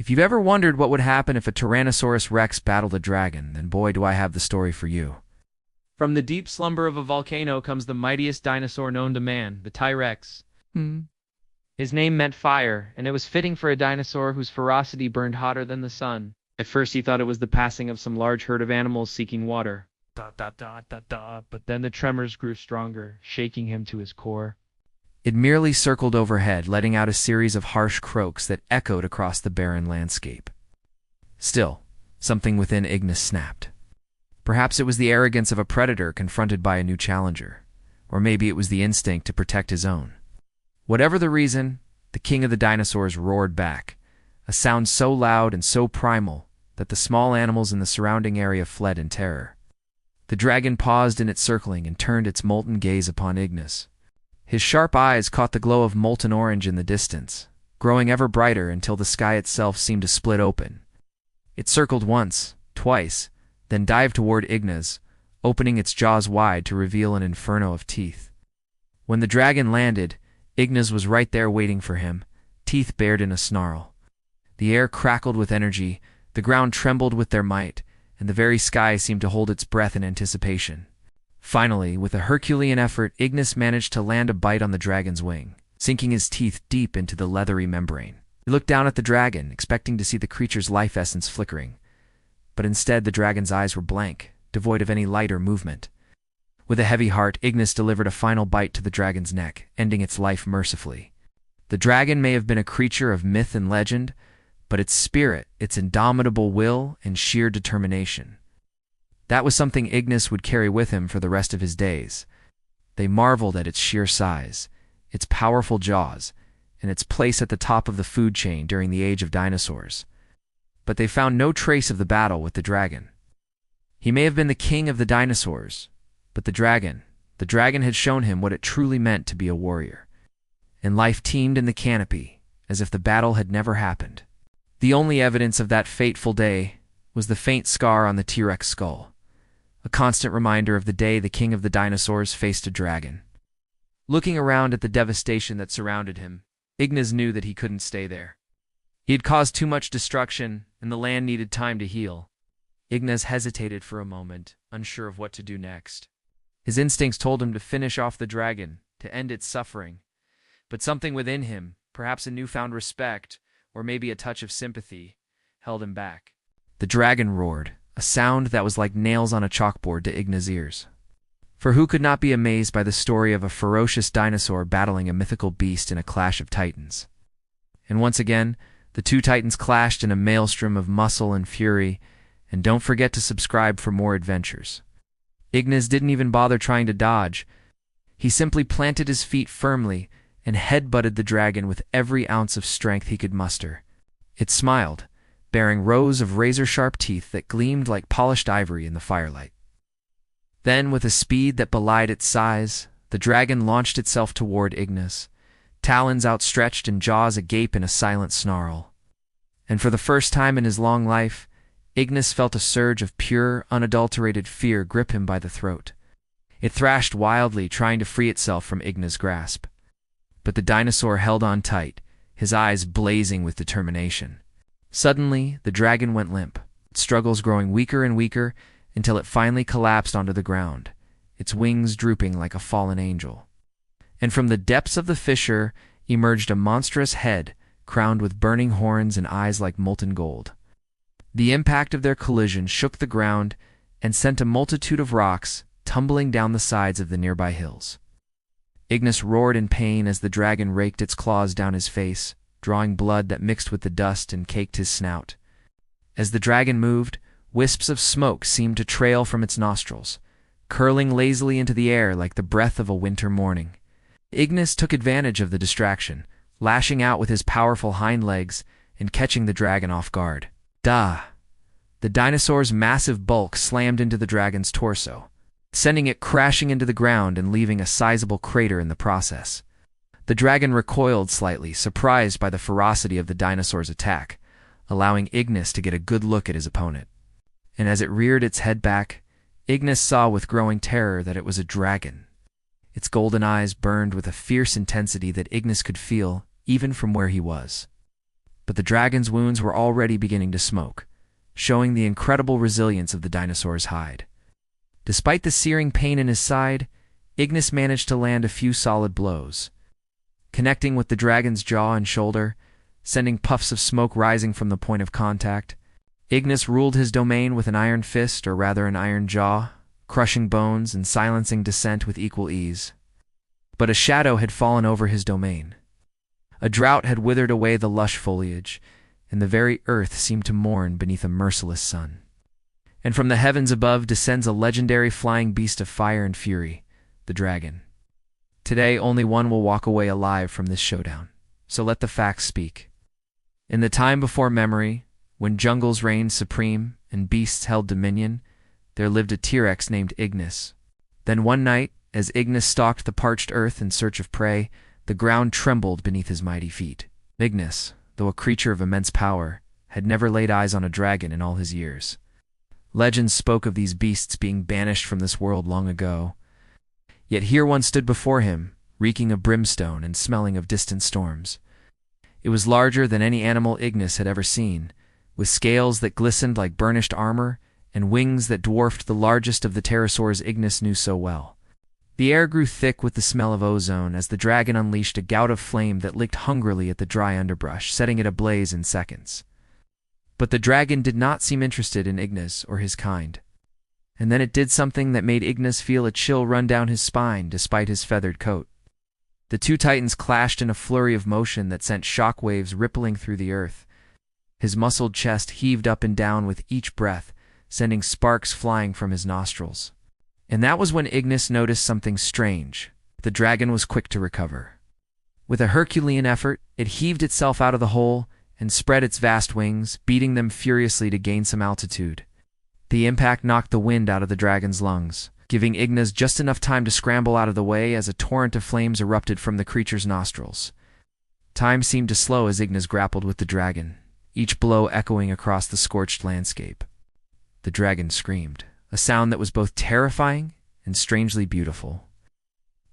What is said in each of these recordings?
If you've ever wondered what would happen if a Tyrannosaurus Rex battled a dragon, then boy do I have the story for you. From the deep slumber of a volcano comes the mightiest dinosaur known to man, the T-Rex. His name meant fire, and it was fitting for a dinosaur whose ferocity burned hotter than the sun. At first he thought it was the passing of some large herd of animals seeking water. But then the tremors grew stronger, shaking him to his core. It merely circled overhead, letting out a series of harsh croaks that echoed across the barren landscape. Still, something within Ignis snapped. Perhaps it was the arrogance of a predator confronted by a new challenger, or maybe it was the instinct to protect his own. Whatever the reason, the king of the dinosaurs roared back, a sound so loud and so primal that the small animals in the surrounding area fled in terror. The dragon paused in its circling and turned its molten gaze upon Ignis. His sharp eyes caught the glow of molten orange in the distance, growing ever brighter until the sky itself seemed to split open. It circled once, twice, then dived toward Ignis, opening its jaws wide to reveal an inferno of teeth. When the dragon landed, Ignis was right there waiting for him, teeth bared in a snarl. The air crackled with energy, the ground trembled with their might, and the very sky seemed to hold its breath in anticipation. Finally, with a Herculean effort, Ignis managed to land a bite on the dragon's wing, sinking his teeth deep into the leathery membrane. He looked down at the dragon, expecting to see the creature's life essence flickering. But instead, the dragon's eyes were blank, devoid of any light or movement. With a heavy heart, Ignis delivered a final bite to the dragon's neck, ending its life mercifully. The dragon may have been a creature of myth and legend, but its spirit, its indomitable will, and sheer determination, that was something Ignis would carry with him for the rest of his days. They marveled at its sheer size, its powerful jaws, and its place at the top of the food chain during the age of dinosaurs. But they found no trace of the battle with the dragon. He may have been the king of the dinosaurs, but the dragon had shown him what it truly meant to be a warrior. And life teemed in the canopy, as if the battle had never happened. The only evidence of that fateful day was the faint scar on the T-Rex skull, a constant reminder of the day the king of the dinosaurs faced a dragon. Looking around at the devastation that surrounded him, Ignis knew that he couldn't stay there. He had caused too much destruction, and the land needed time to heal. Ignis hesitated for a moment, unsure of what to do next. His instincts told him to finish off the dragon, to end its suffering. But something within him, perhaps a newfound respect, or maybe a touch of sympathy, held him back. The dragon roared, a sound that was like nails on a chalkboard to Ignis' ears. For who could not be amazed by the story of a ferocious dinosaur battling a mythical beast in a clash of titans? And once again, the two titans clashed in a maelstrom of muscle and fury, and don't forget to subscribe for more adventures. Ignis didn't even bother trying to dodge. He simply planted his feet firmly and head-butted the dragon with every ounce of strength he could muster. It smiled, bearing rows of razor-sharp teeth that gleamed like polished ivory in the firelight. Then, with a speed that belied its size, the dragon launched itself toward Ignis, talons outstretched and jaws agape in a silent snarl. And for the first time in his long life, Ignis felt a surge of pure, unadulterated fear grip him by the throat. It thrashed wildly, trying to free itself from Ignis' grasp. But the dinosaur held on tight, his eyes blazing with determination. Suddenly, the dragon went limp, its struggles growing weaker and weaker until it finally collapsed onto the ground, its wings drooping like a fallen angel. And from the depths of the fissure emerged a monstrous head crowned with burning horns and eyes like molten gold. The impact of their collision shook the ground and sent a multitude of rocks tumbling down the sides of the nearby hills. Ignis roared in pain as the dragon raked its claws down his face, drawing blood that mixed with the dust and caked his snout. As the dragon moved, wisps of smoke seemed to trail from its nostrils, curling lazily into the air like the breath of a winter morning. Ignis took advantage of the distraction, lashing out with his powerful hind legs and catching the dragon off guard. The dinosaur's massive bulk slammed into the dragon's torso, sending it crashing into the ground and leaving a sizable crater in the process. The dragon recoiled slightly, surprised by the ferocity of the dinosaur's attack, allowing Ignis to get a good look at his opponent. And as it reared its head back, Ignis saw with growing terror that it was a dragon. Its golden eyes burned with a fierce intensity that Ignis could feel even from where he was. but the dragon's wounds were already beginning to smoke, showing the incredible resilience of the dinosaur's hide. Despite the searing pain in his side, Ignis managed to land a few solid blows, connecting with the dragon's jaw and shoulder, sending puffs of smoke rising from the point of contact. Ignis ruled his domain with an iron fist, or rather an iron jaw, crushing bones and silencing dissent with equal ease. But a shadow had fallen over his domain. A drought had withered away the lush foliage, and the very earth seemed to mourn beneath a merciless sun. And from the heavens above descends a legendary flying beast of fire and fury, the dragon. Today, only one will walk away alive from this showdown, so let the facts speak. In the time before memory, when jungles reigned supreme and beasts held dominion, there lived a T-Rex named Ignis. Then one night, as Ignis stalked the parched earth in search of prey, the ground trembled beneath his mighty feet. Ignis, though a creature of immense power, had never laid eyes on a dragon in all his years. Legends spoke of these beasts being banished from this world long ago. Yet here one stood before him, reeking of brimstone and smelling of distant storms. It was larger than any animal Ignis had ever seen, with scales that glistened like burnished armor and wings that dwarfed the largest of the terasaurs Ignis knew so well. The air grew thick with the smell of ozone as the dragon unleashed a gout of flame that licked hungrily at the dry underbrush, setting it ablaze in seconds. But the dragon did not seem interested in Ignis or his kind. And then it did something that made Ignis feel a chill run down his spine despite his feathered coat. The two titans clashed in a flurry of motion that sent shock waves rippling through the earth. His muscled chest heaved up and down with each breath, sending sparks flying from his nostrils. And that was when Ignis noticed something strange. The dragon was quick to recover. With a Herculean effort, it heaved itself out of the hole and spread its vast wings, beating them furiously to gain some altitude. The impact knocked the wind out of the dragon's lungs, giving Ignis just enough time to scramble out of the way as a torrent of flames erupted from the creature's nostrils. Time seemed to slow as Ignis grappled with the dragon, each blow echoing across the scorched landscape. The dragon screamed, a sound that was both terrifying and strangely beautiful.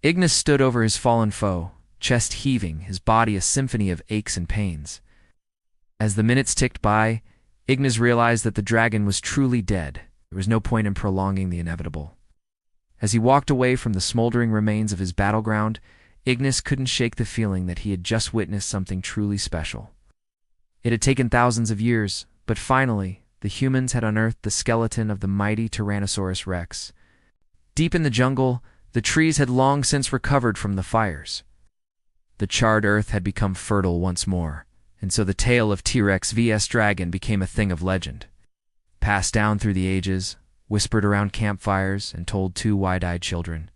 Ignis stood over his fallen foe, chest heaving, his body a symphony of aches and pains. As the minutes ticked by, Ignis realized that the dragon was truly dead. There was no point in prolonging the inevitable. As he walked away from the smoldering remains of his battleground, Ignis couldn't shake the feeling that he had just witnessed something truly special. It had taken thousands of years, but finally, the humans had unearthed the skeleton of the mighty Tyrannosaurus Rex. Deep in the jungle, the trees had long since recovered from the fires. The charred earth had become fertile once more, and so the tale of T-Rex vs. Dragon became a thing of legend. Passed down through the ages, whispered around campfires, and told to wide-eyed children.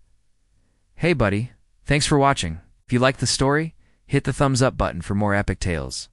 Hey buddy, thanks for watching. If you liked the story, hit the thumbs up button for more epic tales.